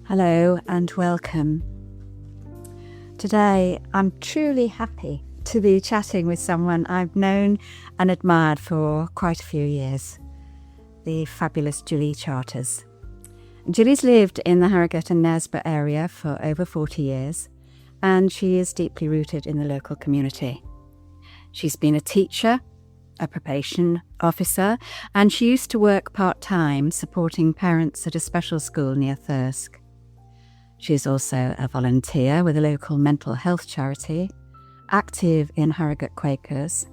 Hello and welcome. Today I'm truly happy to be chatting with someone I've known and admired for quite a few years, the fabulous Gilly Charters. Gilly's lived in the Harrogate and Nesborough area for over 40 years, and she is deeply rooted in the local community. She's been a teacher, a probation officer, and she used to work part-time supporting parents at a special school near Thirsk. She's also a volunteer with a local mental health charity, active in Harrogate Quakers,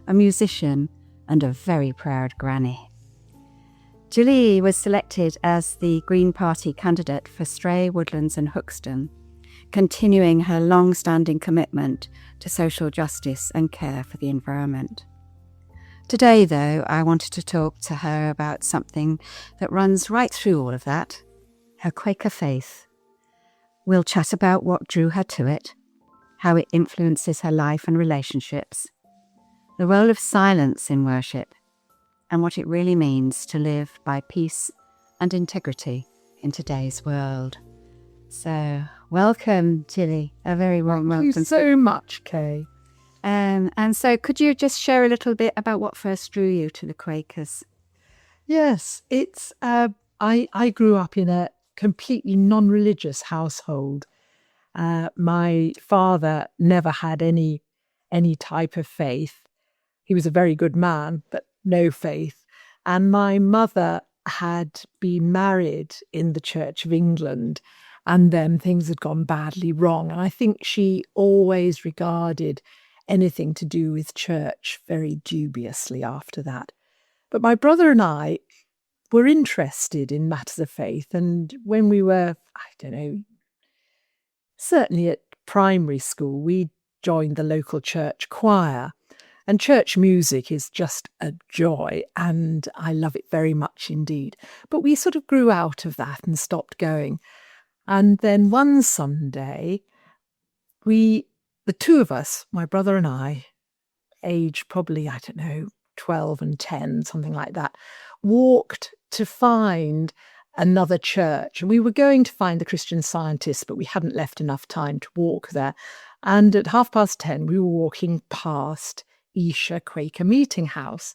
a musician, and a very proud granny. Gilly was selected as the Green Party candidate for Stray, Woodlands and Hookston, continuing her long-standing commitment to social justice and care for the environment. Today, though, I wanted to talk to her about something that runs right through all of that, her Quaker faith. We'll chat about what drew her to it, how it influences her life and relationships, the role of silence in worship, and what it really means to live by peace and integrity in today's world. So, welcome, Gilly. A very warm welcome. Thank you so much, Kay. And so could you just share a little bit about what first drew you to the Quakers? Yes, it's I grew up in a completely non-religious household. My father never had any type of faith. He was a very good man, but no faith. And my mother had been married in the Church of England, and then things had gone badly wrong. And I think she always regarded anything to do with church very dubiously after that. But my brother and I were interested in matters of faith. And when we were, certainly at primary school, we joined the local church choir. And church music is just a joy, and I love it very much indeed. But we sort of grew out of that and stopped going. And then one Sunday, the two of us, my brother and I, aged probably, 12 and 10, something like that, walked to find another church. And we were going to find the Christian Scientists, but we hadn't left enough time to walk there. And at 10:30, we were walking past Isha Quaker Meeting House.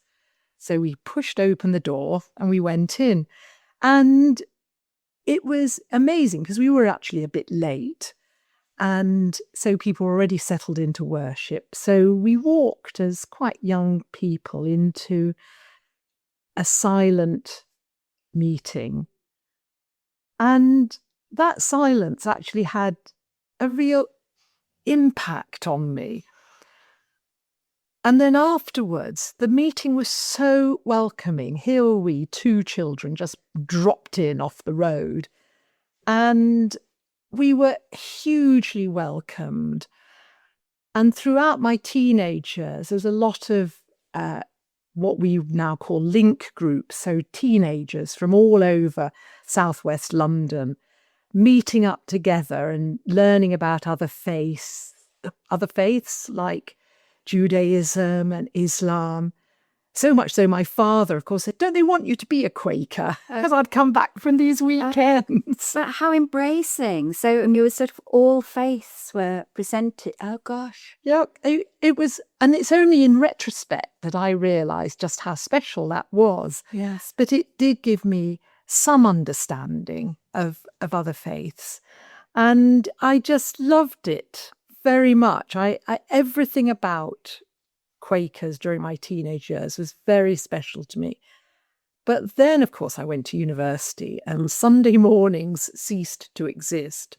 So we pushed open the door and we went in. And it was amazing because we were actually a bit late. And so people were already settled into worship. So we walked as quite young people into a silent meeting. And that silence actually had a real impact on me. And then afterwards, the meeting was so welcoming. Here were we, two children, just dropped in off the road. And we were hugely welcomed. And throughout my teenage years, there was a lot of what we now call link groups, so teenagers from all over southwest London meeting up together and learning about other faiths like Judaism and Islam. So much so my father, of course, said, "Don't they want you to be a Quaker?" Because I'd come back from these weekends. But how embracing. So you were sort of all faiths were presented. Oh, gosh. Yeah, it was, and it's only in retrospect that I realised just how special that was. Yes. But it did give me some understanding of other faiths. And I just loved it very much. I everything about Quakers during my teenage years was very special to me. But then, of course, I went to university and Sunday mornings ceased to exist.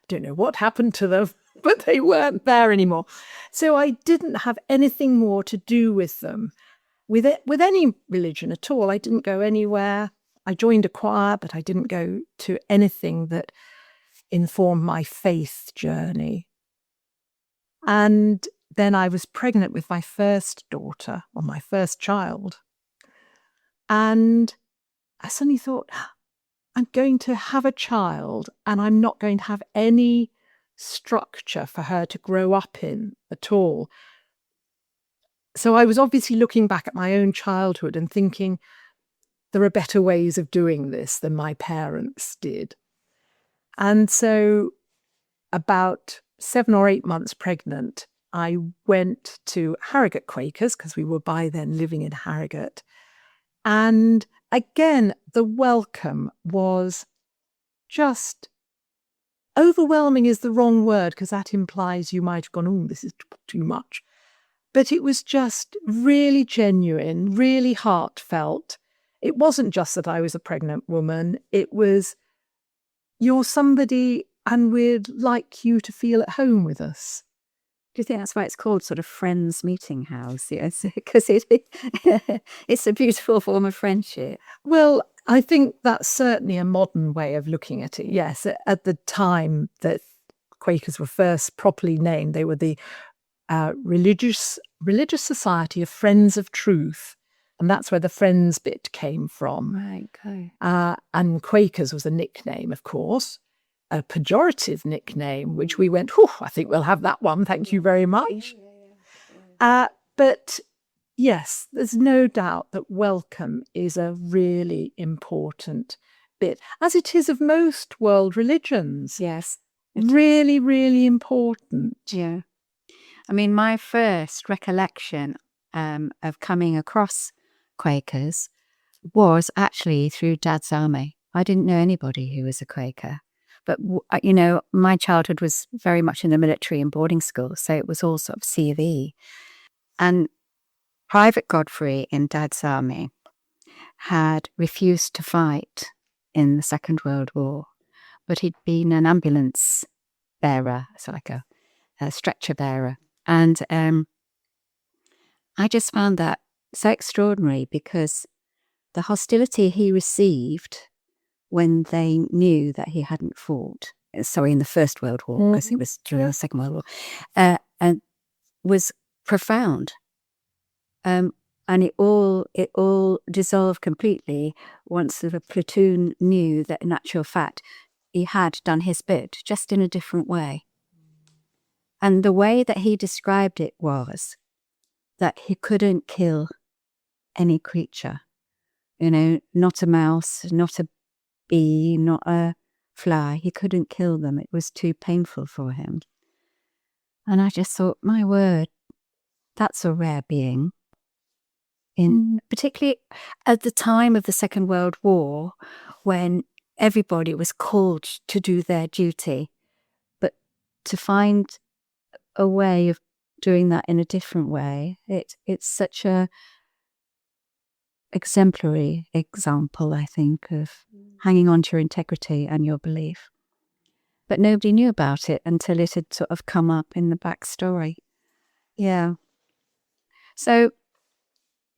Don't know what happened to them, but they weren't there anymore. So I didn't have anything more to do with them, with any religion at all. I didn't go anywhere. I joined a choir, but I didn't go to anything that informed my faith journey. And then I was pregnant with my first daughter, or my first child. And I suddenly thought, I'm going to have a child and I'm not going to have any structure for her to grow up in at all. So I was obviously looking back at my own childhood and thinking, there are better ways of doing this than my parents did. And so about 7 or 8 months pregnant, I went to Harrogate Quakers because we were by then living in Harrogate. And again, the welcome was just overwhelming is the wrong word because that implies you might have gone, oh, this is too much. But it was just really genuine, really heartfelt. It wasn't just that I was a pregnant woman. It was, you're somebody and we'd like you to feel at home with us. Do you think that's why it's called sort of Friends Meeting House? Yes, because it's a beautiful form of friendship. Well, I think that's certainly a modern way of looking at it. Yes, at the time that Quakers were first properly named, they were the Religious Society of Friends of Truth. And that's where the Friends bit came from. Right, okay. And Quakers was a nickname, of course, a pejorative nickname, which we went, I think we'll have that one. Thank you very much. But yes, there's no doubt that welcome is a really important bit, as it is of most world religions. Yes. Really, really important. Yeah. I mean, my first recollection of coming across Quakers was actually through Dad's army. I didn't know anybody who was a Quaker. But, my childhood was very much in the military and boarding school, so it was all sort of C of E. And Private Godfrey in Dad's army had refused to fight in the Second World War, but he'd been an ambulance bearer, so like a stretcher bearer. And I just found that so extraordinary because the hostility he received when they knew that he hadn't fought, in the First World War, because it was during the Second World War, and was profound. And it all dissolved completely once the platoon knew that in actual fact he had done his bit, just in a different way. And the way that he described it was that he couldn't kill any creature, not a mouse, not a bee, not a fly. He couldn't kill them. It was too painful for him. And I just thought, my word, that's a rare being. Particularly at the time of the Second World War, when everybody was called to do their duty, but to find a way of doing that in a different way, it's such a exemplary example, I think, of hanging on to your integrity and your belief. But nobody knew about it until it had sort of come up in the backstory. Yeah. So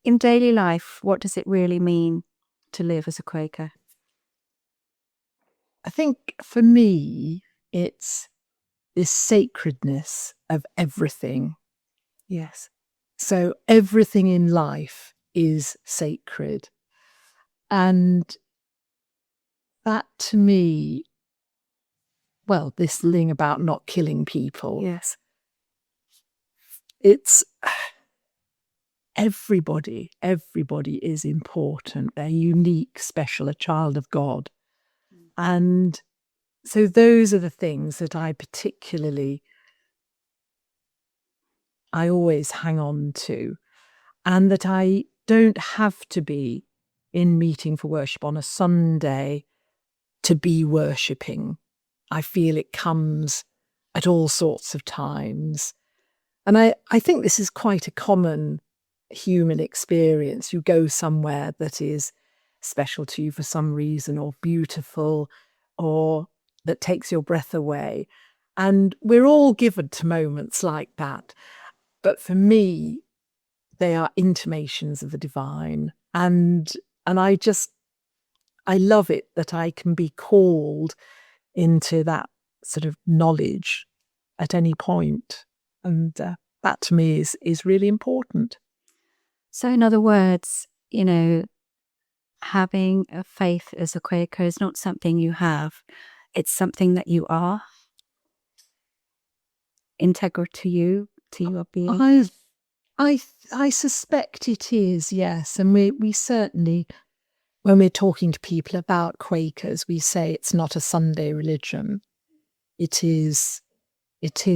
in daily life, what does it really mean to live as a Quaker? I think for me, it's this sacredness of everything. Yes. So everything in life is sacred. And that to me, well, this thing about not killing people. Yes. It's everybody is important. They're unique, special, a child of God. And so those are the things that I always hang on to, and that I don't have to be in meeting for worship on a Sunday to be worshipping. I feel it comes at all sorts of times. And I think this is quite a common human experience. You go somewhere that is special to you for some reason, or beautiful, or that takes your breath away. And we're all given to moments like that. But for me, they are intimations of the divine. And I love it that I can be called into that sort of knowledge at any point. And that to me is really important. So in other words, having a faith as a Quaker is not something you have. It's something that you are. Integral to you, to your being. I suspect it is, yes. And we certainly when we're talking to people about Quakers, we say it's not a Sunday religion. It is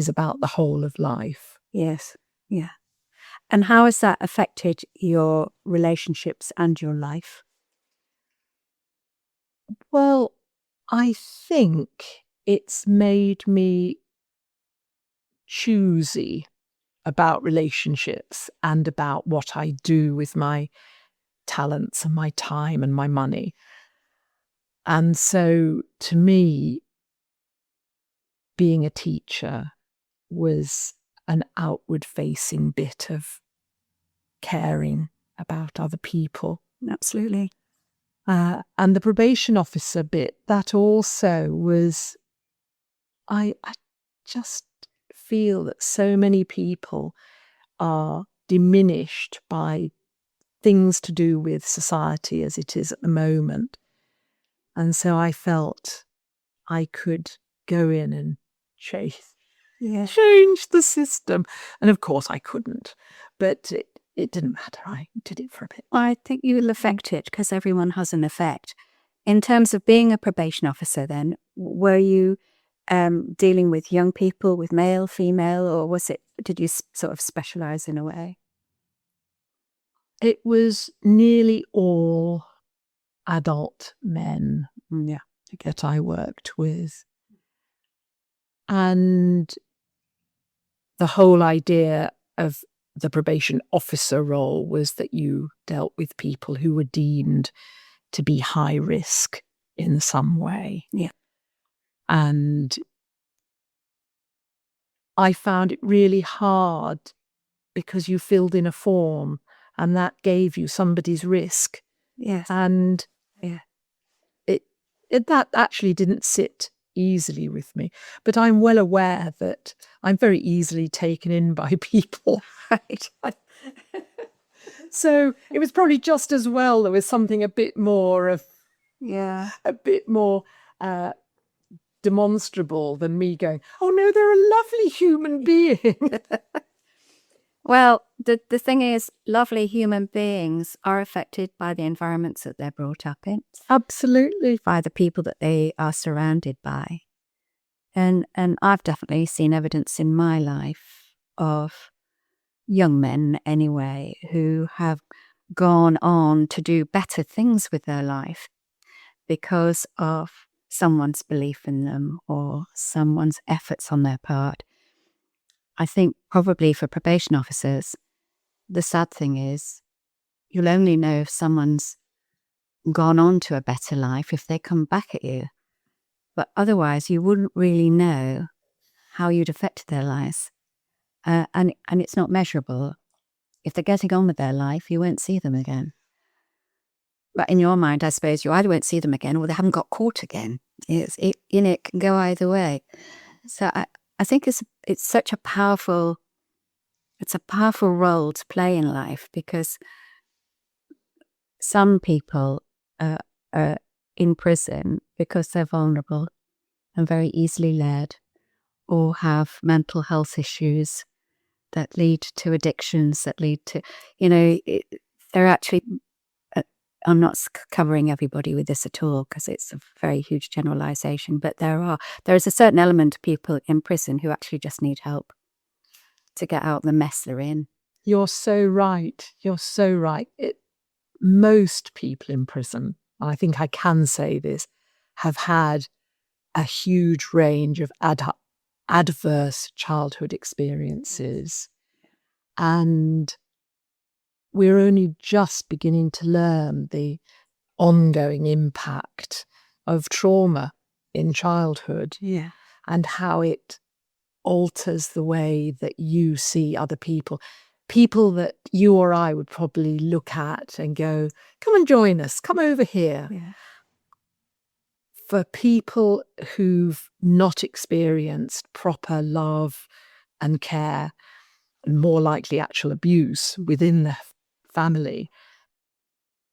about the whole of life. Yes. Yeah. And how has that affected your relationships and your life? Well, I think it's made me choosy about relationships and about what I do with my talents and my time and my money. And so to me, being a teacher was an outward facing bit of caring about other people. Absolutely. And the probation officer bit, that also was, I just feel that so many people are diminished by things to do with society as it is at the moment. And so I felt I could go in and change the system. And of course I couldn't, but it didn't matter. I did it for a bit. I think you will affect it because everyone has an effect. In terms of being a probation officer then, were you dealing with young people, with male, female, or did you sort of specialise in a way? It was nearly all adult men that I worked with. And the whole idea of the probation officer role was that you dealt with people who were deemed to be high risk in some way. Yeah. And I found it really hard because you filled in a form and that gave you somebody's risk. Yes. And that actually didn't sit easily with me. But I'm well aware that I'm very easily taken in by people. Right. So it was probably just as well there was something a bit more demonstrable than me going, oh no, they're a lovely human being. Well, the thing is, lovely human beings are affected by the environments that they're brought up in. Absolutely. By the people that they are surrounded by. And I've definitely seen evidence in my life of young men, anyway, who have gone on to do better things with their life because of someone's belief in them or someone's efforts on their part. I think probably for probation officers, the sad thing is you'll only know if someone's gone on to a better life if they come back at you. But otherwise, you wouldn't really know how you'd affected their lives. And it's not measurable. If they're getting on with their life, you won't see them again. But in your mind, I suppose you either won't see them again or they haven't got caught again. It can go either way. So I think it's such a powerful role to play in life because some people are in prison because they're vulnerable and very easily led or have mental health issues that lead to addictions, that lead to, they're actually, I'm not covering everybody with this at all because it's a very huge generalization, but there is a certain element of people in prison who actually just need help to get out of the mess they're in. You're so right. You're so right. Most people in prison, I think I can say this, have had a huge range of adverse childhood experiences. And we're only just beginning to learn the ongoing impact of trauma in childhood and how it alters the way that you see other people. People that you or I would probably look at and go, come and join us, come over here. Yeah. For people who've not experienced proper love and care, and more likely actual abuse within the family,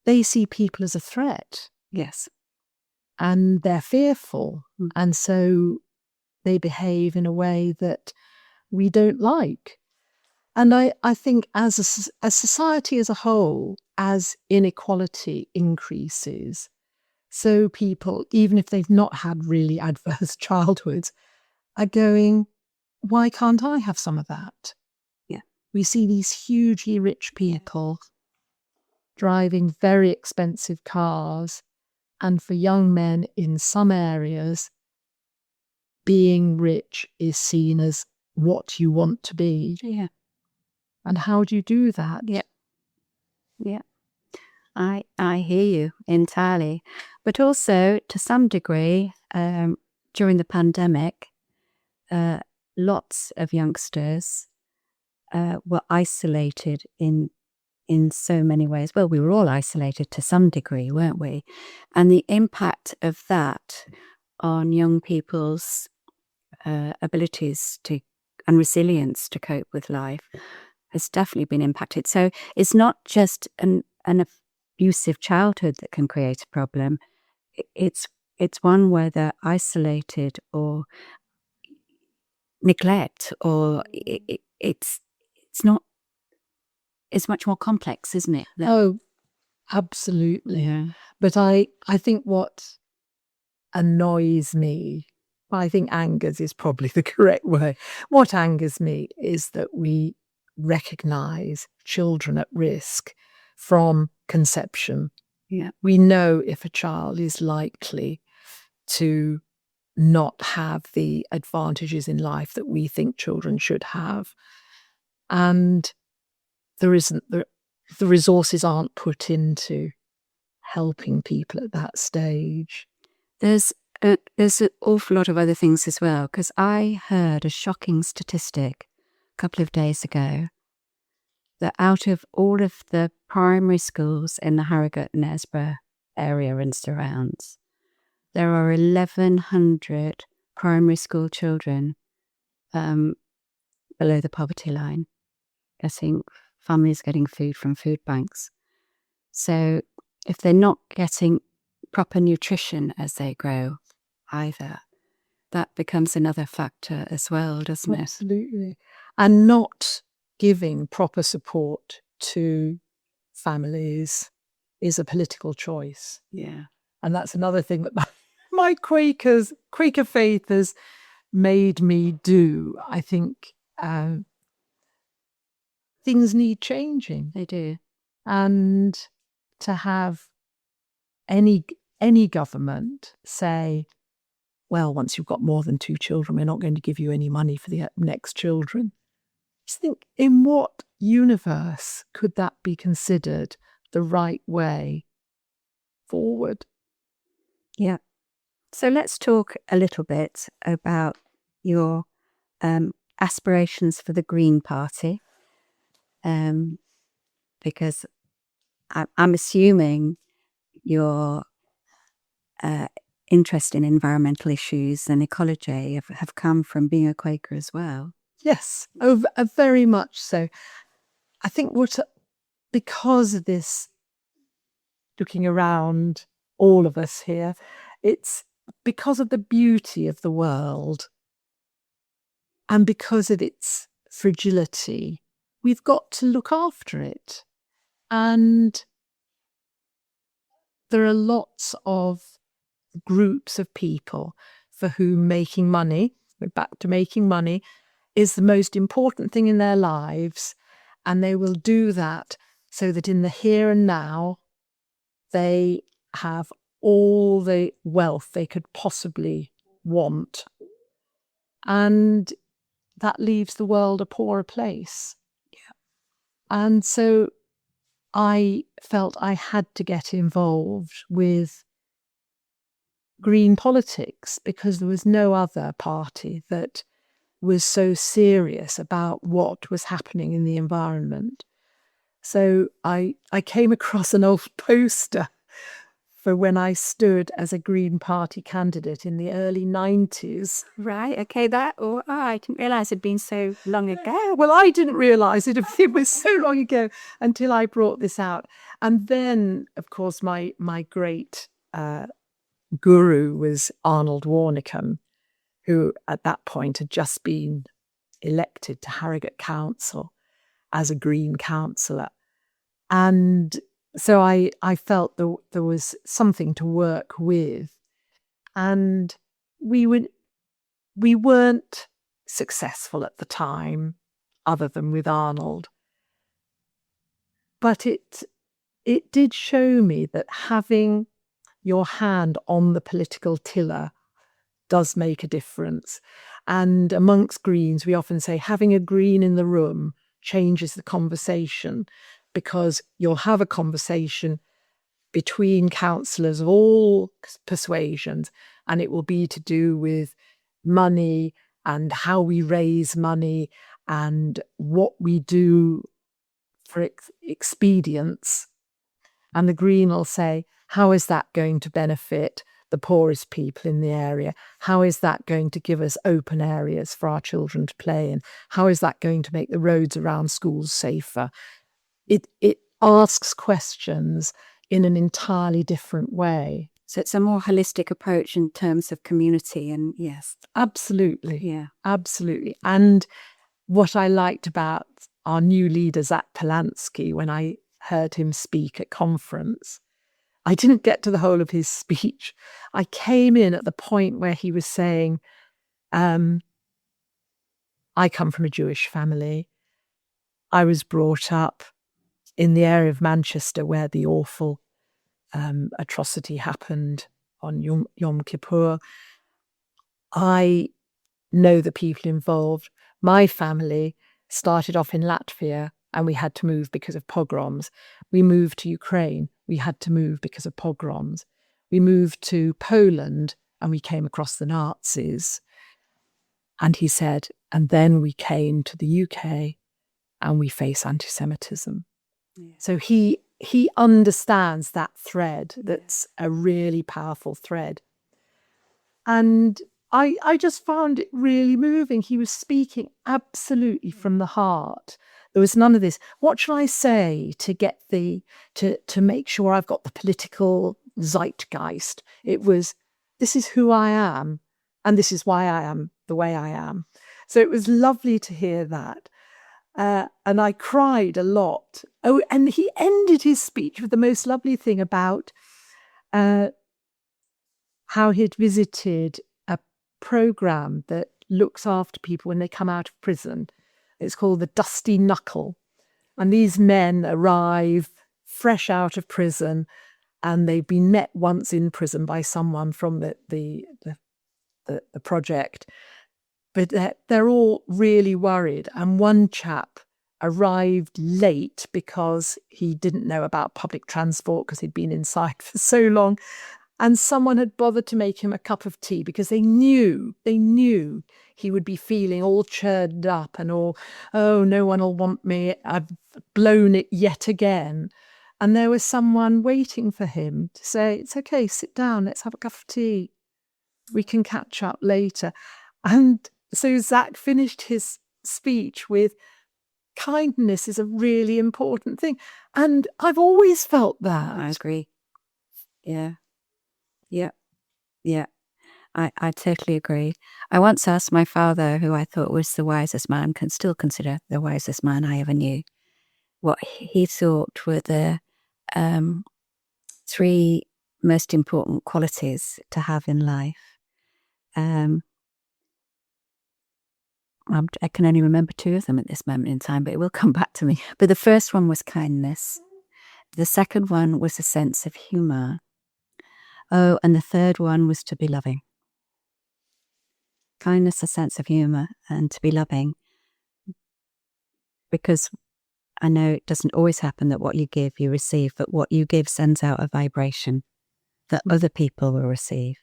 they see people as a threat. Yes. And they're fearful. And so they behave in a way that we don't like. And I think as a society as a whole, as inequality increases, so people, even if they've not had really adverse childhoods, are going, why can't I have some of that? Yeah. We see these hugely rich people driving very expensive cars, and for young men in some areas, being rich is seen as what you want to be. Yeah. And how do you do that? Yeah. Yeah. I hear you entirely. But also, to some degree, during the pandemic, lots of youngsters were isolated in so many ways. Well, we were all isolated to some degree, weren't we? And the impact of that on young people's abilities to and resilience to cope with life has definitely been impacted. So it's not just an abusive childhood that can create a problem. It's one where they're isolated or neglect, or it's not. It's much more complex, isn't it? Oh, absolutely. Yeah. But I think what annoys me, I think angers is probably the correct word. What angers me is that we recognise children at risk from conception. Yeah. We know if a child is likely to not have the advantages in life that we think children should have. And there isn't the resources aren't put into helping people at that stage. There's an awful lot of other things as well, because I heard a shocking statistic a couple of days ago that out of all of the primary schools in the Harrogate and Esborough area and surrounds, there are 1,100 primary school children below the poverty line, getting families getting food from food banks. So if they're not getting proper nutrition as they grow either, that becomes another factor as well, doesn't it? Absolutely. And not giving proper support to families is a political choice. Yeah. And that's another thing that my Quaker faith has made me do. I think things need changing. They do. And to have any government say, well, once you've got more than 2 children, we're not going to give you any money for the next children. Just think, in what universe could that be considered the right way forward? Yeah. So let's talk a little bit about your aspirations for the Green Party, because I'm assuming your interest in environmental issues and ecology have come from being a Quaker as well. Yes, very much so. I think because of this, looking around all of us here, it's because of the beauty of the world and because of its fragility, we've got to look after it. And there are lots of groups of people for whom making money, we're back to making money, is the most important thing in their lives. And they will do that so that in the here and now, they have all the wealth they could possibly want. And that leaves the world a poorer place. Yeah. And so I felt I had to get involved with green politics because there was no other party that was so serious about what was happening in the environment. So I came across an old poster for when I stood as a Green Party candidate in the early 90s. Right, okay, I didn't realise it'd been so long ago. Well, I didn't realise it was so long ago until I brought this out. And then, of course, my great guru was Arnold Warnicombe, who at that point had just been elected to Harrogate Council. as a green councillor. And so I felt there was something to work with. And we weren't successful at the time, other than with Arnold. But it did show me that having your hand on the political tiller does make a difference. And amongst Greens, we often say having a Green in the room changes the conversation, because you'll have a conversation between councillors of all persuasions, and it will be to do with money and how we raise money and what we do for expedience. And the Green will say, how is that going to benefit the poorest people in the area? How is that going to give us open areas for our children to play in? How is that going to make the roads around schools safer? It asks questions in an entirely different way. So it's a more holistic approach in terms of community, and yes. Absolutely. Yeah. Absolutely. And what I liked about our new leader, Zach Polanski, when I heard him speak at conference, I didn't get to the whole of his speech. I came in at the point where he was saying, I come from a Jewish family. I was brought up in the area of Manchester where the awful atrocity happened on Yom Kippur. I know the people involved. My family started off in Latvia and we had to move because of pogroms. We moved to Ukraine. We had to move because of pogroms. We moved to Poland and we came across the Nazis. And he said, and then we came to the UK and we face anti-Semitism. Yeah. So he understands that thread. That's a really powerful thread. And I just found it really moving. He was speaking absolutely from the heart. There was none of this, what shall I say to get to make sure I've got the political zeitgeist. It was, this is who I am, and this is why I am the way I am. So it was lovely to hear that. And I cried a lot. Oh, and he ended his speech with the most lovely thing about how he'd visited a program that looks after people when they come out of prison. It's called the Dusty Knuckle. And these men arrive fresh out of prison, and they've been met once in prison by someone from the project. But they're all really worried. And one chap arrived late because he didn't know about public transport because he'd been inside for so long. And someone had bothered to make him a cup of tea because they knew he would be feeling all churned up and all, oh, no one will want me. I've blown it yet again. And there was someone waiting for him to say, it's okay, sit down, let's have a cup of tea. We can catch up later. And so Zach finished his speech with, kindness is a really important thing. And I've always felt that. I agree. Yeah. I totally agree. I once asked my father, who I thought was the wisest man, can still consider the wisest man I ever knew, what he thought were the 3 most important qualities to have in life. I can only remember 2 of them at this moment in time, but it will come back to me. But the first one was kindness. The second one was a sense of humour. Oh, and the third one was to be loving. Kindness, a sense of humour, and to be loving. Because I know it doesn't always happen that what you give, you receive, but what you give sends out a vibration that other people will receive.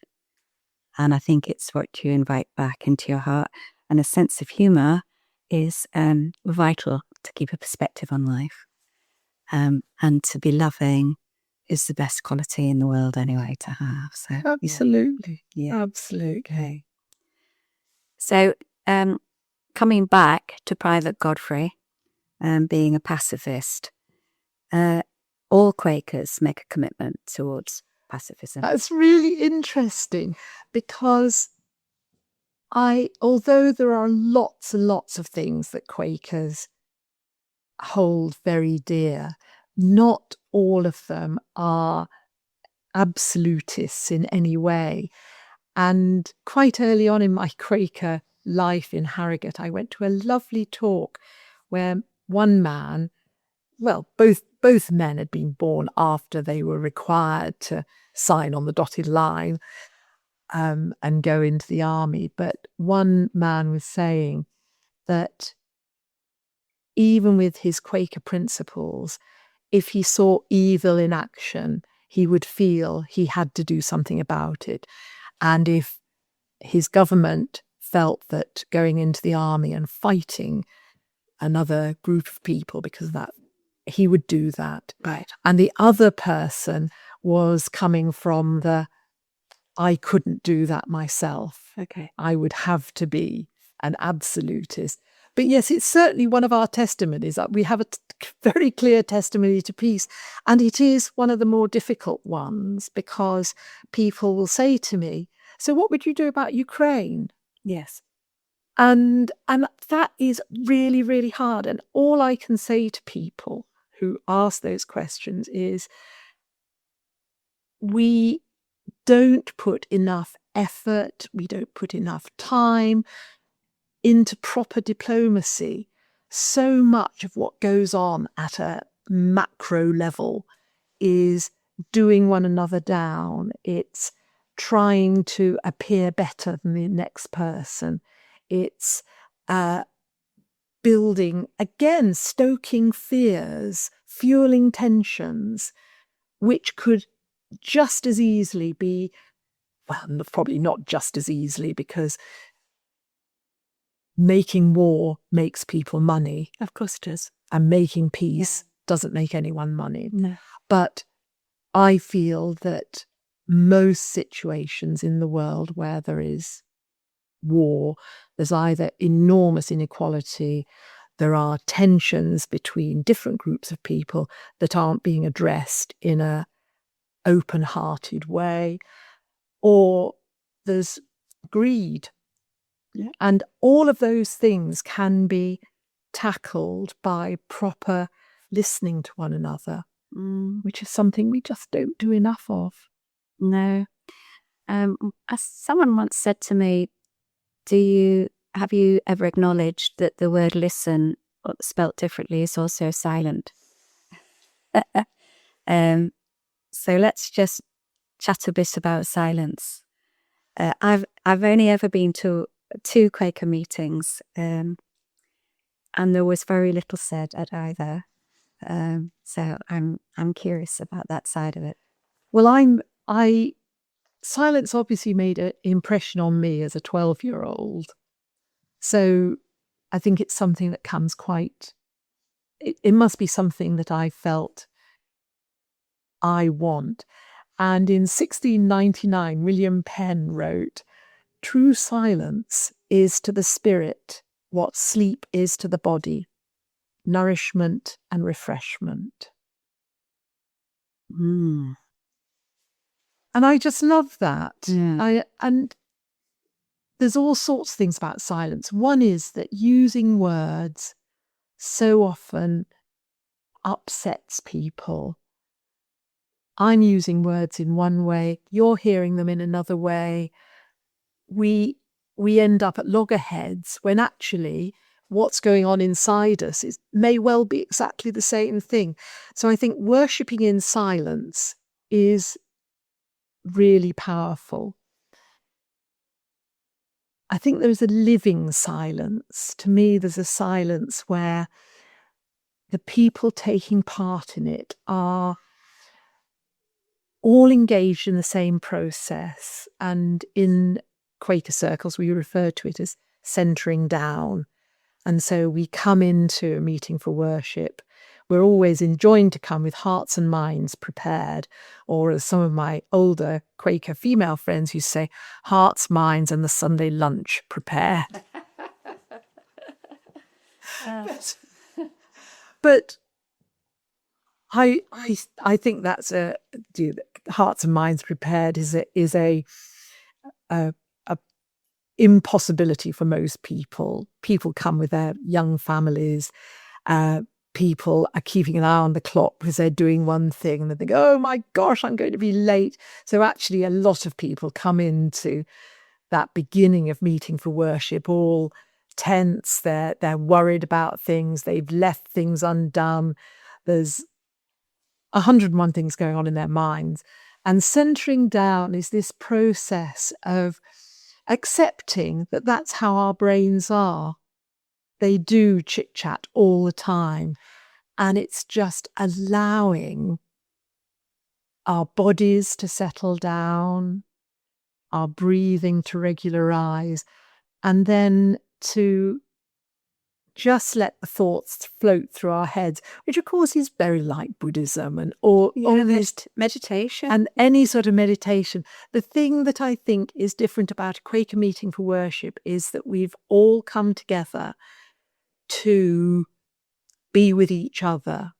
And I think it's what you invite back into your heart. And a sense of humour is vital to keep a perspective on life. And to be loving is the best quality in the world anyway to have. So absolutely. Yeah. Absolutely. Okay. So coming back to Private Godfrey, being a pacifist, all Quakers make a commitment towards pacifism. That's really interesting because although there are lots and lots of things that Quakers hold very dear. Not all of them are absolutists in any way. And quite early on in my Quaker life in Harrogate, I went to a lovely talk where one man, well, both men had been born after they were required to sign on the dotted line and go into the army. But one man was saying that even with his Quaker principles, if he saw evil in action, he would feel he had to do something about it. And if his government felt that going into the army and fighting another group of people because of that, he would do that. Right. And the other person was coming from I couldn't do that myself. Okay. I would have to be an absolutist. But yes, it's certainly one of our testimonies that we have a very clear testimony to peace. And it is one of the more difficult ones because people will say to me, so what would you do about Ukraine? Yes. And that is really, really hard. And all I can say to people who ask those questions is we don't put enough effort, we don't put enough time into proper diplomacy. So much of what goes on at a macro level is doing one another down. It's trying to appear better than the next person. It's building, again, stoking fears, fueling tensions, which could just as easily be, well, probably not just as easily, because making war makes people money. Of course it is. And making peace doesn't make anyone money. No. But I feel that most situations in the world where there is war, there's either enormous inequality, there are tensions between different groups of people that aren't being addressed in a open-hearted way, or there's greed. Yeah. And all of those things can be tackled by proper listening to one another, which is something we just don't do enough of. No. As someone once said to me, have you ever acknowledged that the word listen, spelt differently, is also silent? So let's just chat a bit about silence. I've only ever been to 2 Quaker meetings, and there was very little said at either. So I'm curious about that side of it. Well, silence obviously made an impression on me as a 12-year-old. So I think it's something that comes it must be something that I felt I want. And in 1699, William Penn wrote, "True silence is to the spirit what sleep is to the body, nourishment and refreshment." Mm. And I just love that. Yeah. And there's all sorts of things about silence. One is that using words so often upsets people. I'm using words in one way, you're hearing them in another way. We end up at loggerheads when actually what's going on inside us may well be exactly the same thing. So I think worshipping in silence is really powerful. I think there's a living silence. To me, there's a silence where the people taking part in it are all engaged in the same process. And in Quaker circles, we refer to it as centering down. And so we come into a meeting for worship. We're always enjoined to come with hearts and minds prepared, or as some of my older Quaker female friends used to say, hearts, minds, and the Sunday lunch prepared. But I think that's hearts and minds prepared is a impossibility for most people. People come with their young families. people are keeping an eye on the clock because they're doing one thing and they think, oh my gosh, I'm going to be late. So actually a lot of people come into that beginning of meeting for worship all tense. They're worried about things. They've left things undone. There's 101 things going on in their minds. And centering down is this process of accepting that that's how our brains are. They do chit-chat all the time. And it's just allowing our bodies to settle down, our breathing to regularize, and then to just let the thoughts float through our heads, which of course is very like Buddhism and all this meditation. and any sort of meditation. The thing that I think is different about a Quaker meeting for worship is that we've all come together to be with each other.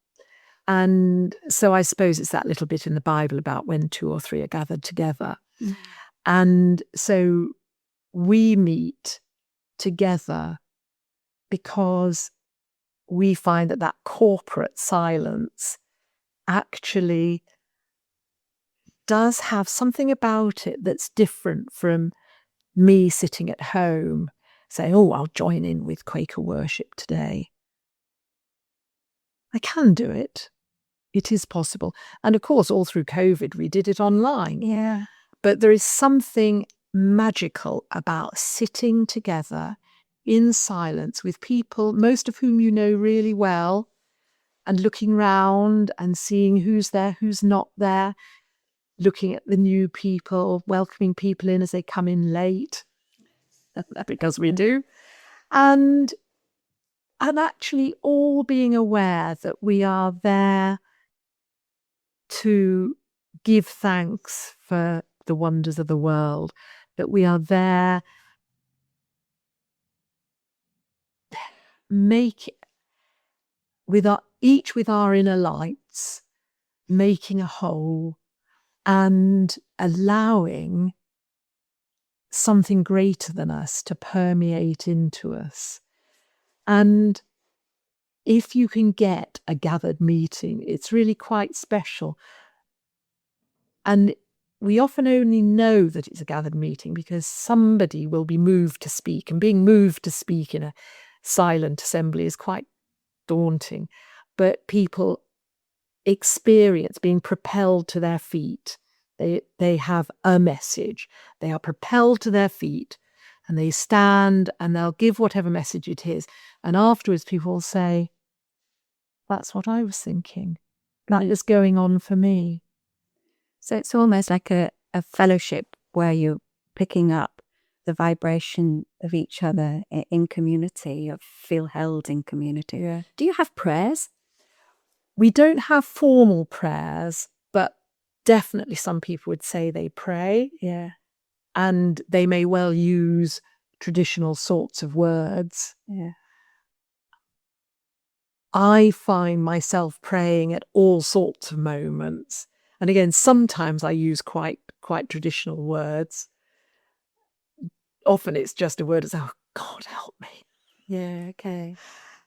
And so I suppose it's that little bit in the Bible about when 2 or 3 are gathered together. Mm. And so we meet together because we find that corporate silence actually does have something about it that's different from me sitting at home saying, oh, I'll join in with Quaker worship today. I can do it. It is possible. And of course, all through COVID, we did it online. Yeah. But there is something magical about sitting together in silence with people, most of whom you know really well, and looking round and seeing who's there, who's not there, looking at the new people, welcoming people in as they come in late, because we do. And actually all being aware that we are there to give thanks for the wonders of the world, that we are there each with our inner lights, making a whole and allowing something greater than us to permeate into us. And if you can get a gathered meeting, it's really quite special. And we often only know that it's a gathered meeting because somebody will be moved to speak, and being moved to speak in a silent assembly is quite daunting. But people experience being propelled to their feet. They have a message. They are propelled to their feet and they stand and they'll give whatever message it is. And afterwards people will say, that's what I was thinking. That is going on for me. So it's almost like a fellowship where you're picking up the vibration of each other in community, you feel held in community. Yeah. Do you have prayers? We don't have formal prayers, but definitely some people would say they pray. Yeah. And they may well use traditional sorts of words. Yeah. I find myself praying at all sorts of moments. And again, sometimes I use quite traditional words. Often it's just a word as, oh, God, help me. Yeah, okay.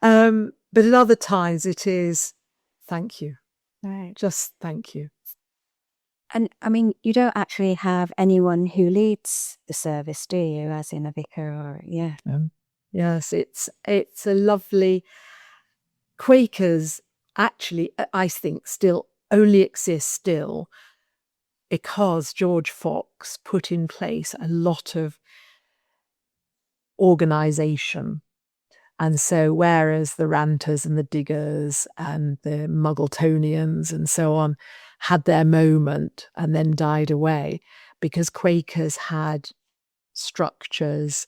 But at other times it is, thank you. Right. Just thank you. And I mean, you don't actually have anyone who leads the service, do you? As in a vicar or, yeah. Yes, it's a lovely... Quakers actually, I think, still only exist still because George Fox put in place a lot of organisation. And so whereas the Ranters and the Diggers and the Muggletonians and so on had their moment and then died away, because Quakers had structures,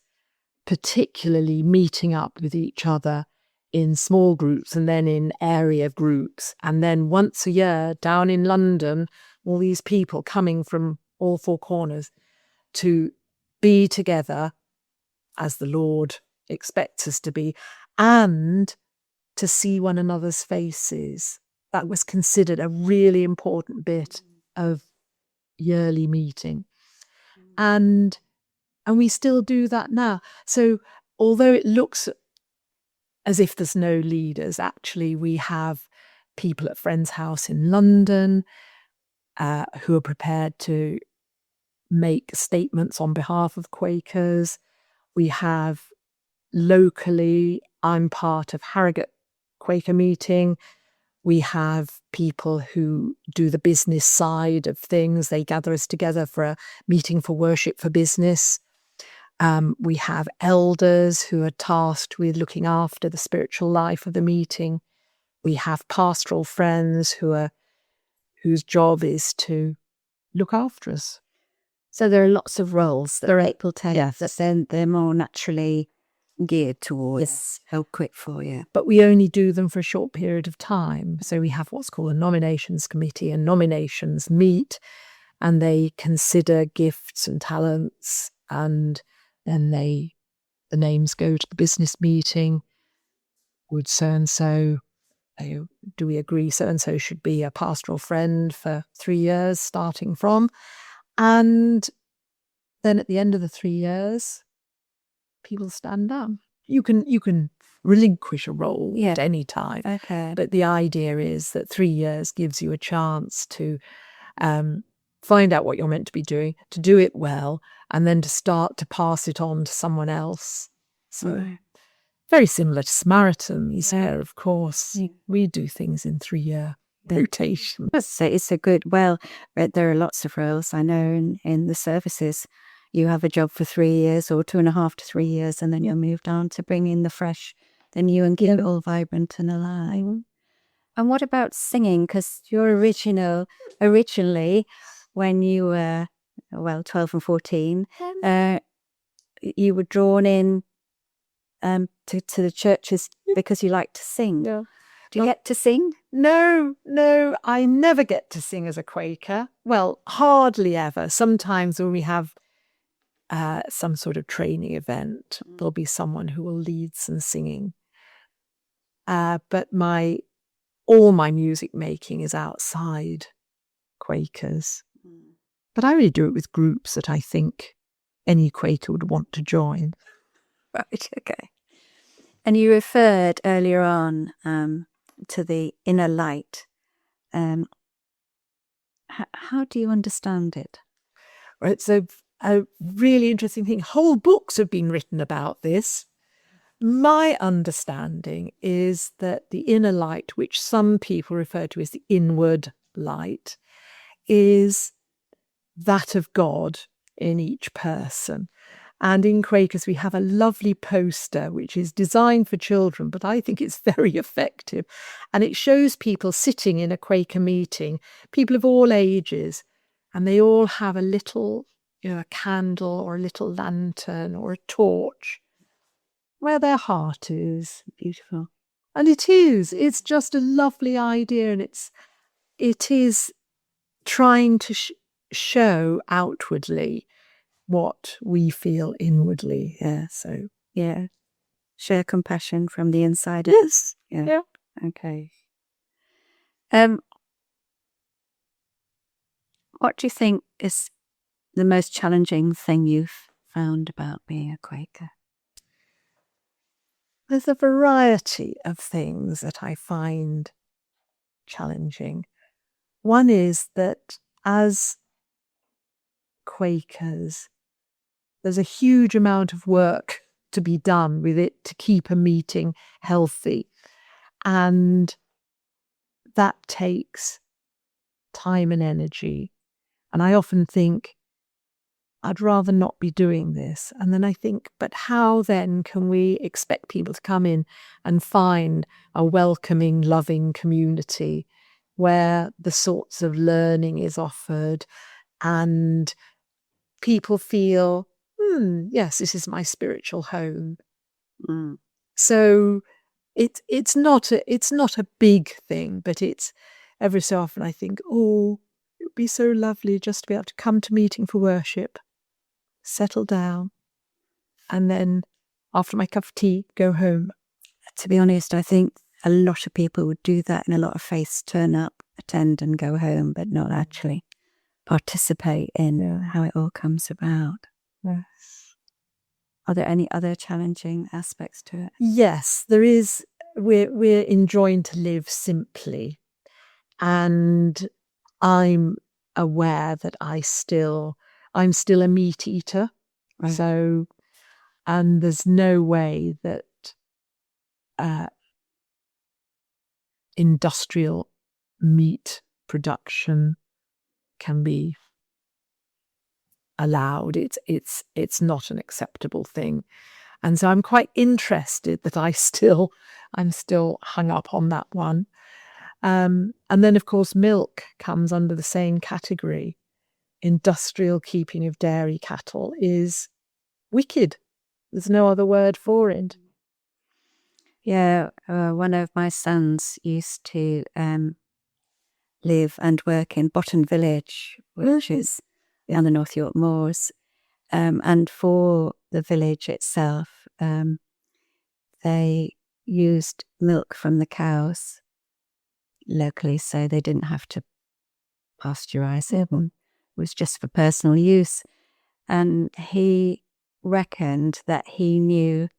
particularly meeting up with each other in small groups and then in area groups. And then once a year down in London, all these people coming from all 4 corners to be together as the Lord expects us to be, and to see one another's faces. That was considered a really important bit of yearly meeting. And we still do that now. So although it looks as if there's no leaders. Actually, we have people at Friends' House in London who are prepared to make statements on behalf of Quakers. We have locally, I'm part of Harrogate Quaker meeting. We have people who do the business side of things. They gather us together for a meeting for worship for business. We have elders who are tasked with looking after the spiritual life of the meeting. We have pastoral friends whose job is to look after us. So there are lots of roles that people take Yes. that then they're more naturally geared towards help quick for you. But we only do them for a short period of time. So we have what's called a nominations committee, and nominations meet and they consider gifts and talents, and then the names go to the business meeting. Would so-and-so, do we agree so-and-so should be a pastoral friend for 3 years starting from? And then at the end of the 3 years, people stand down. You can relinquish a role at any time. Okay. But the idea is that 3 years gives you a chance to find out what you're meant to be doing, to do it well, and then to start to pass it on to someone else. So very similar to Samaritans here, of course. We do things in 3-year rotation. So it's a good, well, there are lots of roles I know in the services. You have a job for 3 years or 2.5 to 3 years, and then you're moved on to bring in the fresh, the new, and keep it all vibrant and alive. And what about singing? Because you're originally, when you were, 12 and 14, you were drawn in to the churches because you like to sing. Yeah. Do you get to sing? No, I never get to sing as a Quaker. Well, hardly ever. Sometimes when we have some sort of training event, there'll be someone who will lead some singing. But all my music making is outside Quakers. But I really do it with groups that I think any Quaker would want to join. Right, okay. And you referred earlier on to the inner light. How do you understand it? It's a really interesting thing. Whole books have been written about this. My understanding is that the inner light, which some people refer to as the inward light, is that of God in each person. And in Quakers, we have a lovely poster which is designed for children, but I think it's very effective. And it shows people sitting in a Quaker meeting, people of all ages, and they all have a little, a candle or a little lantern or a torch where their heart is. Beautiful. And it's just a lovely idea, and it is trying to show outwardly what we feel inwardly. Yeah. So, yeah. Share compassion from the inside. Yes. Yeah. Okay. What do you think is the most challenging thing you've found about being a Quaker? There's a variety of things that I find challenging. One is that as Quakers, there's a huge amount of work to be done with it to keep a meeting healthy. And that takes time and energy. And I often think, I'd rather not be doing this. And then I think, but how then can we expect people to come in and find a welcoming, loving community where the sorts of learning is offered and people feel, yes, this is my spiritual home. So it's not a big thing, but it's every so often I think, it would be so lovely just to be able to come to meeting for worship, settle down, and then after my cup of tea, go home. To be honest, I think a lot of people would do that in a lot of faiths, turn up, attend and go home, but not actually participate in how it all comes about. Yes. Are there any other challenging aspects to it? Yes, there is. We're enjoined to live simply, and I'm aware that I'm still a meat eater. Right. So, and there's no way that industrial meat production can be allowed. It's not an acceptable thing. And so I'm quite interested that I'm still hung up on that one. And then, of course, milk comes under the same category. Industrial keeping of dairy cattle is wicked. There's no other word for it. Yeah, one of my sons used to live and work in Botton Village, which is on the North York Moors. And for the village itself, they used milk from the cows locally, so they didn't have to pasteurize it. It was just for personal use. And he reckoned that he knew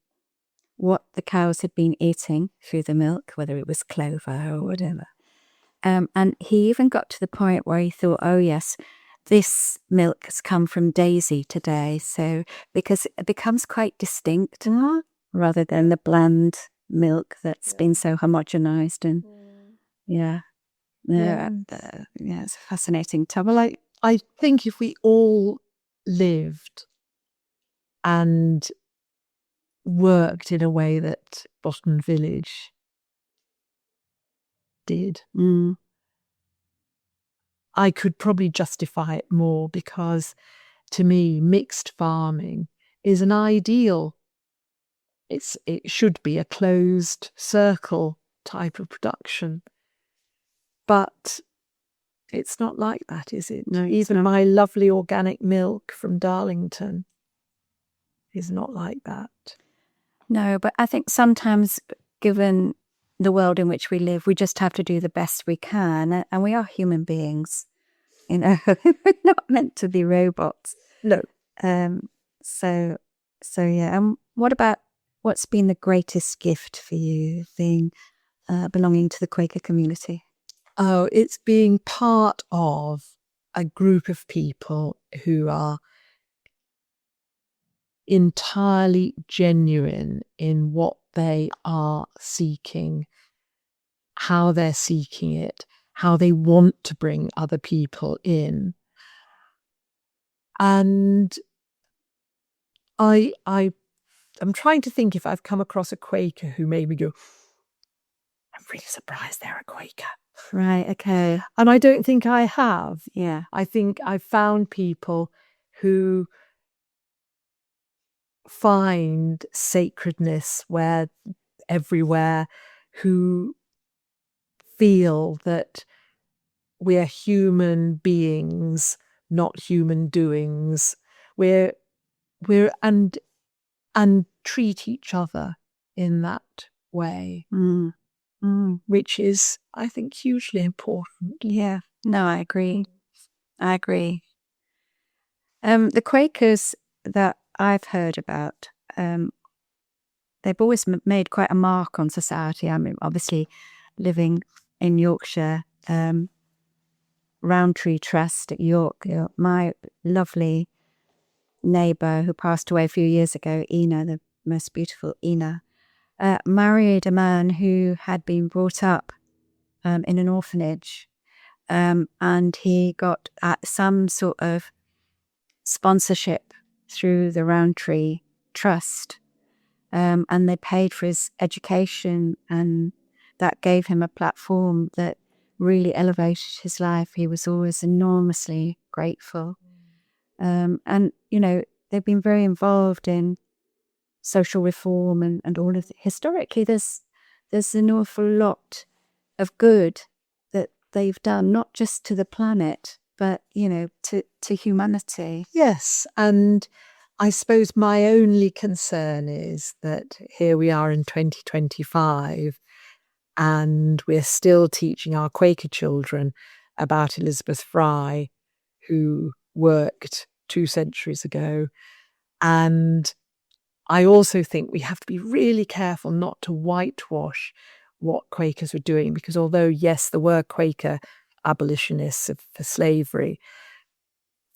what the cows had been eating through the milk, whether it was clover or whatever. And he even got to the point where he thought, oh yes, this milk has come from Daisy today. So because it becomes quite distinct rather than the bland milk that's been so homogenized. And it's a fascinating topic. Well, I think if we all lived and worked in a way that Botton Village did, I could probably justify it more, because to me, mixed farming is an ideal. It should be a closed circle type of production. But it's not like that, is it? No, even my lovely organic milk from Darlington is not like that. No, but I think sometimes, given the world in which we live, we just have to do the best we can, and we are human beings. We're not meant to be robots. No. So yeah. And what's been the greatest gift for you, being belonging to the Quaker community? Oh, it's being part of a group of people who are entirely genuine in what they are seeking, how they're seeking it, how they want to bring other people in. And I'm trying to think if I've come across a Quaker who made me go, I'm really surprised they're a Quaker. Right, okay. And I don't think I have. Yeah. I think I've found people who find sacredness everywhere, who feel that we're human beings, not human doings. We're and treat each other in that way, which is, I think, hugely important. Yeah. No, I agree. The Quakers that I've heard about, they've always made quite a mark on society. I mean, obviously, living in Yorkshire, Roundtree Trust at York, my lovely neighbour who passed away a few years ago, Ina, the most beautiful Ina, married a man who had been brought up in an orphanage, and he got some sort of sponsorship through the Roundtree Trust, and they paid for his education, and that gave him a platform that really elevated his life. He was always enormously grateful. And, they've been very involved in social reform and all of historically, there's an awful lot of good that they've done, not just to the planet, but, to humanity. Yes, and I suppose my only concern is that here we are in 2025 and we're still teaching our Quaker children about Elizabeth Fry, who worked 2 centuries ago. And I also think we have to be really careful not to whitewash what Quakers were doing, because although, yes, there were Quaker abolitionists for slavery,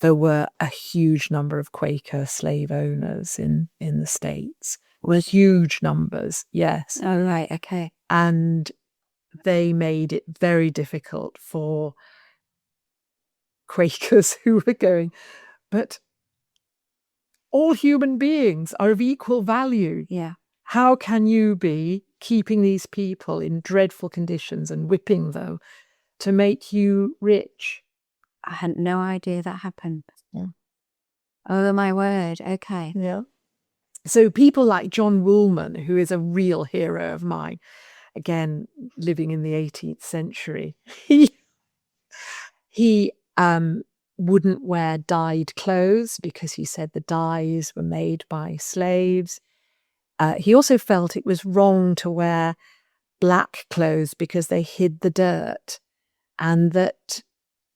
there were a huge number of Quaker slave owners in the States. Well, huge numbers, yes. Oh, right, okay. And they made it very difficult for Quakers who were going, but all human beings are of equal value. Yeah. How can you be keeping these people in dreadful conditions and whipping them to make you rich? I had no idea that happened. Yeah. Oh, my word. Okay. Yeah. So people like John Woolman, who is a real hero of mine, again, living in the 18th century, he wouldn't wear dyed clothes because he said the dyes were made by slaves. He also felt it was wrong to wear black clothes because they hid the dirt, and that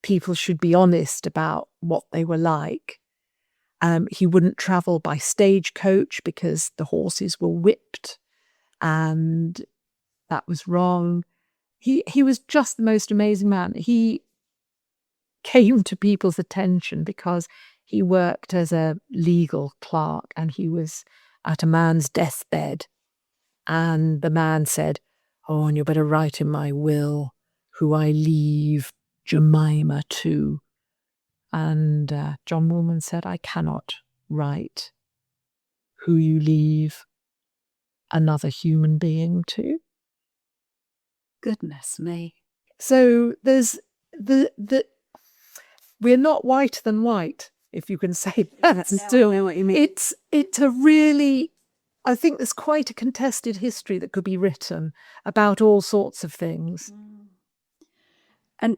people should be honest about what they were like. He wouldn't travel by stagecoach because the horses were whipped, and that was wrong. He was just the most amazing man. He came to people's attention because he worked as a legal clerk, and he was at a man's deathbed. And the man said, "Oh, and you better write in my will who I leave Jemima to." And John Woolman said, "I cannot write who you leave another human being to." Goodness me. So there's we're not whiter than white, if you can say that. Still know what you mean. It's a really, I think there's quite a contested history that could be written about all sorts of things.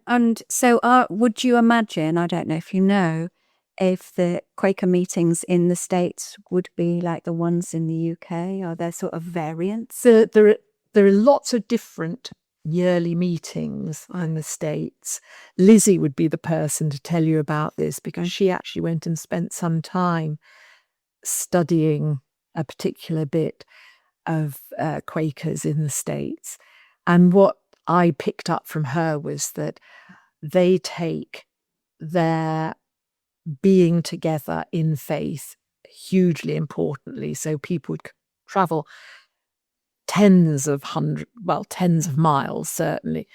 And so would you imagine, I don't know if you know, if the Quaker meetings in the States would be like the ones in the UK? Are there sort of variants? There are lots of different yearly meetings in the States. Lizzie would be the person to tell you about this, because she actually went and spent some time studying a particular bit of Quakers in the States. And what I picked up from her was that they take their being together in faith hugely importantly. So people would travel tens of miles, certainly,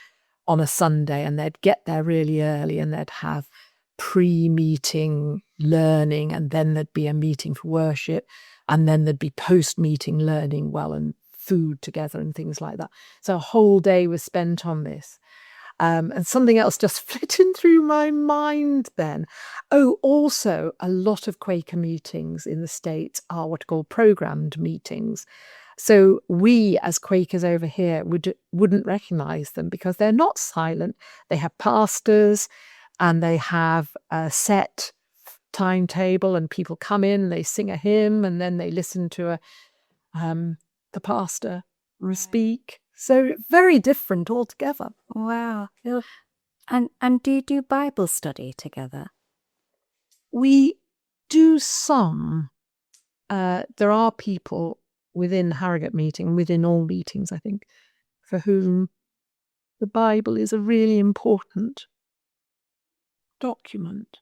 on a Sunday, and they'd get there really early, and they'd have pre-meeting learning, and then there'd be a meeting for worship, and then there'd be post-meeting learning, and food together and things like that. So a whole day was spent on this. And something else just flitting through my mind then. Oh, also, a lot of Quaker meetings in the States are what are called programmed meetings. So we, as Quakers over here, wouldn't recognise them because they're not silent. They have pastors, and they have a set timetable, and people come in and they sing a hymn, and then they listen to the pastor speak. So very different altogether. Wow. Yeah. And do you do Bible study together? We do some. There are people within Harrogate meeting, within all meetings, I think, for whom the Bible is a really important document.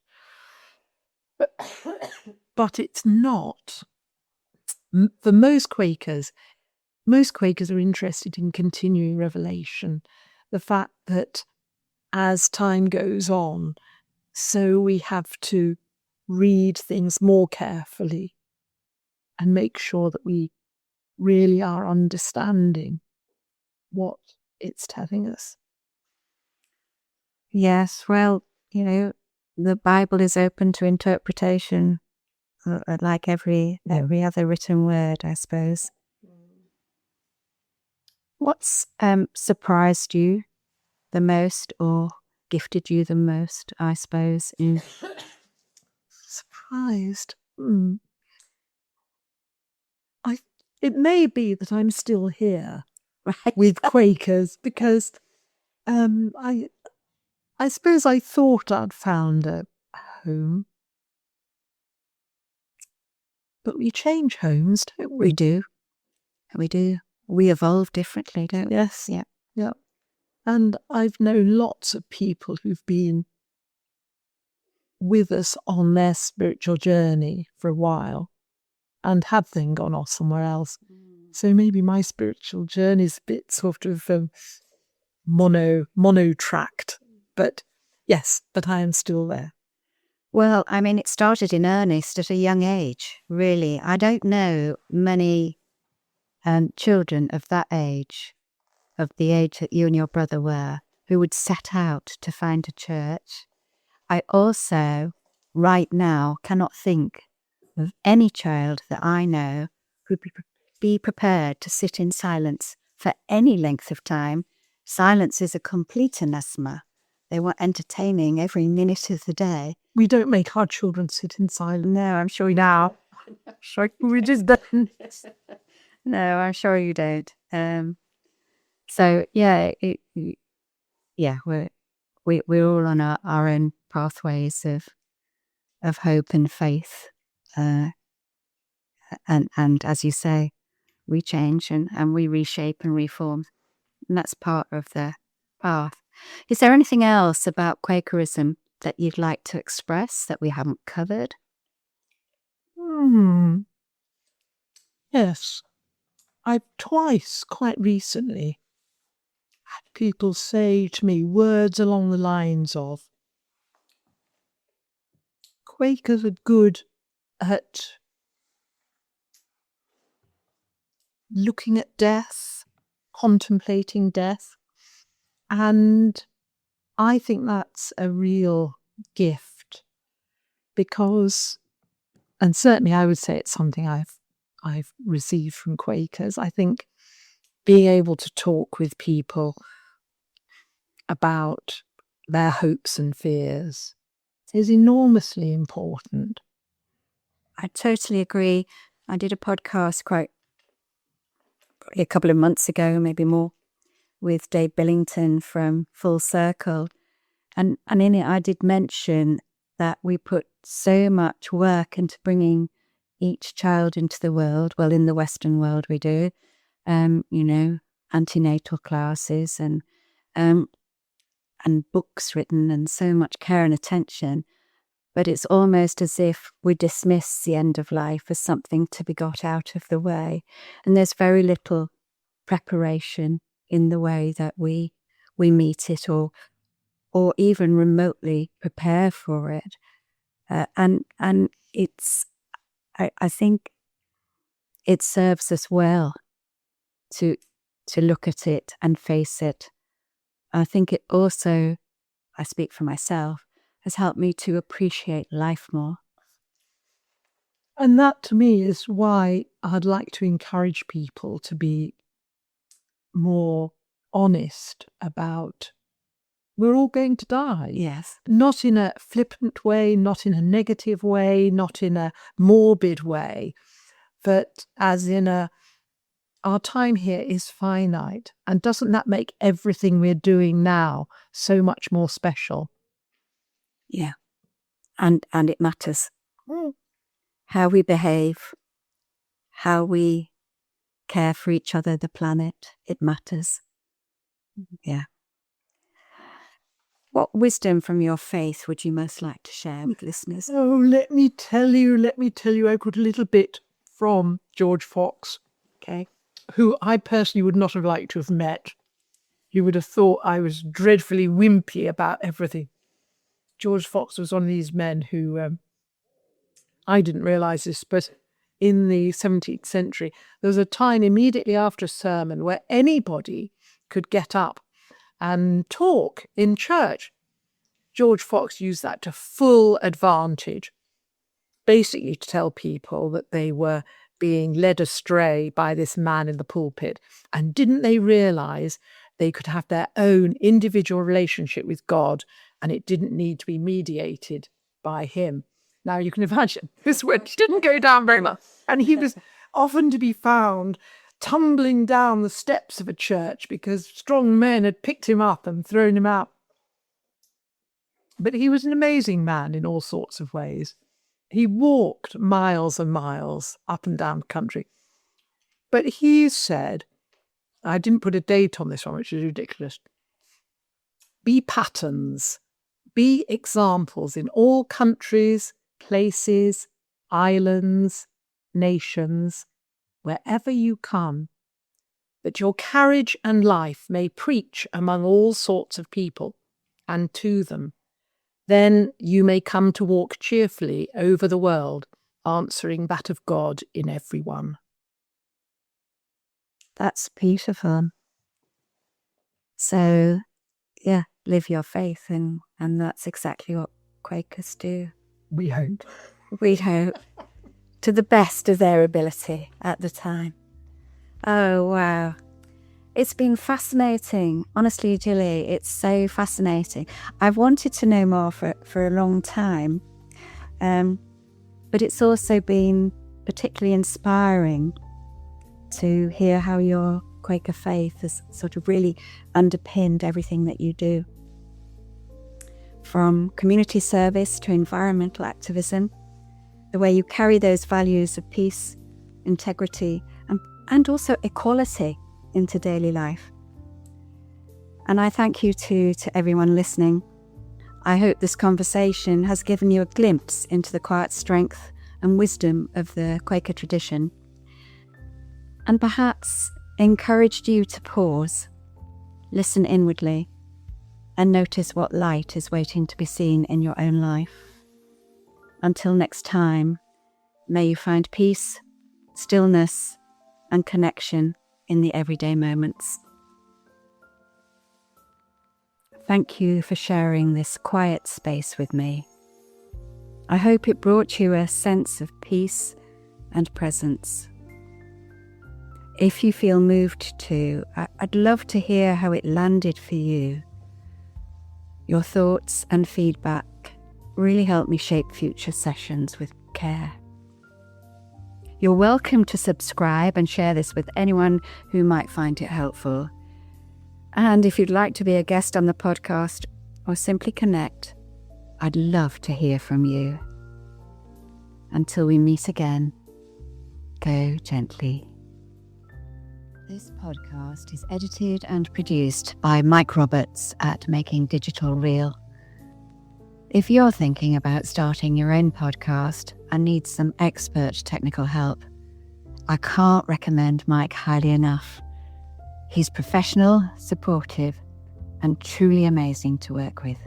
But it's not. For most Quakers are interested in continuing revelation. The fact that as time goes on, so we have to read things more carefully and make sure that we really are understanding what it's telling us. Yes, well, the Bible is open to interpretation, like every other written word, I suppose. What's surprised you the most, or gifted you the most, I suppose? Surprised? It may be that I'm still here with Quakers, because I suppose I thought I'd found a home. But we change homes, don't we? We do. We do. We evolve differently, don't we? Yes. Yeah. Yeah. And I've known lots of people who've been with us on their spiritual journey for a while and have then gone off somewhere else. So maybe my spiritual journey is a bit sort of mono-tracked. But yes, but I am still there. Well, I mean, it started in earnest at a young age, really. I don't know many children of that age, of the age that you and your brother were, who would set out to find a church. I also, right now, cannot think of any child that I know who'd be prepared to sit in silence for any length of time. Silence is a complete anathema. They want entertaining every minute of the day. We don't make our children sit in silence. No, I'm sure you now. We just don't. No, I'm sure you don't. So yeah, we're all on our own pathways of hope and faith, and as you say, we change and we reshape and reform, and that's part of the path. Is there anything else about Quakerism that you'd like to express that we haven't covered? Yes. I've twice, quite recently, had people say to me words along the lines of, Quakers are good at looking at death, contemplating death, and I think that's a real gift because, and certainly I would say it's something I've received from Quakers. I think being able to talk with people about their hopes and fears is enormously important. I totally agree. I did a podcast probably a couple of months ago, maybe more, with Dave Billington from Full Circle. And in it, I did mention that we put so much work into bringing each child into the world. Well, in the Western world, we do, antenatal classes and books written and so much care and attention. But it's almost as if we dismiss the end of life as something to be got out of the way. And there's very little preparation in the way that we meet it or even remotely prepare for it. And it's, I think it serves us well to look at it and face it. I think it also, I speak for myself, has helped me to appreciate life more. And that to me is why I'd like to encourage people to be more honest about we're all going to die. Yes. Not in a flippant way, not in a negative way, not in a morbid way, but as in our time here is finite. And doesn't that make everything we're doing now so much more special? Yeah. And it matters. How we behave, how we care for each other, the planet, it matters. Yeah. What wisdom from your faith would you most like to share with listeners? Oh, let me tell you, I got a little bit from George Fox, Okay. who I personally would not have liked to have met. You would have thought I was dreadfully wimpy about everything. George Fox was one of these men who, I didn't realise this, but in the 17th century, there was a time immediately after a sermon where anybody could get up and talk in church. George Fox used that to full advantage, basically to tell people that they were being led astray by this man in the pulpit. And didn't they realise they could have their own individual relationship with God and it didn't need to be mediated by him? Now you can imagine this word didn't go down very much. And he was often to be found tumbling down the steps of a church because strong men had picked him up and thrown him out. But he was an amazing man in all sorts of ways. He walked miles and miles up and down the country. But he said, I didn't put a date on this one, which is ridiculous. Be patterns, be examples in all countries, places, islands, nations, wherever you come, that your carriage and life may preach among all sorts of people and to them. Then you may come to walk cheerfully over the world, answering that of God in everyone. That's beautiful. So, yeah, live your faith, and that's exactly what Quakers do. We hope. We hope. To the best of their ability at the time. Oh, wow. It's been fascinating. Honestly, Gilly, it's so fascinating. I've wanted to know more for a long time. But it's also been particularly inspiring to hear how your Quaker faith has sort of really underpinned everything that you do. From community service to environmental activism, the way you carry those values of peace, integrity, and also equality into daily life. And I thank you to everyone listening. I hope this conversation has given you a glimpse into the quiet strength and wisdom of the Quaker tradition, and perhaps encouraged you to pause, listen inwardly, and notice what light is waiting to be seen in your own life. Until next time, may you find peace, stillness, and connection in the everyday moments. Thank you for sharing this quiet space with me. I hope it brought you a sense of peace and presence. If you feel moved to, I'd love to hear how it landed for you. Your thoughts and feedback really help me shape future sessions with care. You're welcome to subscribe and share this with anyone who might find it helpful. And if you'd like to be a guest on the podcast or simply connect, I'd love to hear from you. Until we meet again, go gently. This podcast is edited and produced by Mike Roberts at Making Digital Real. If you're thinking about starting your own podcast and need some expert technical help, I can't recommend Mike highly enough. He's professional, supportive, and truly amazing to work with.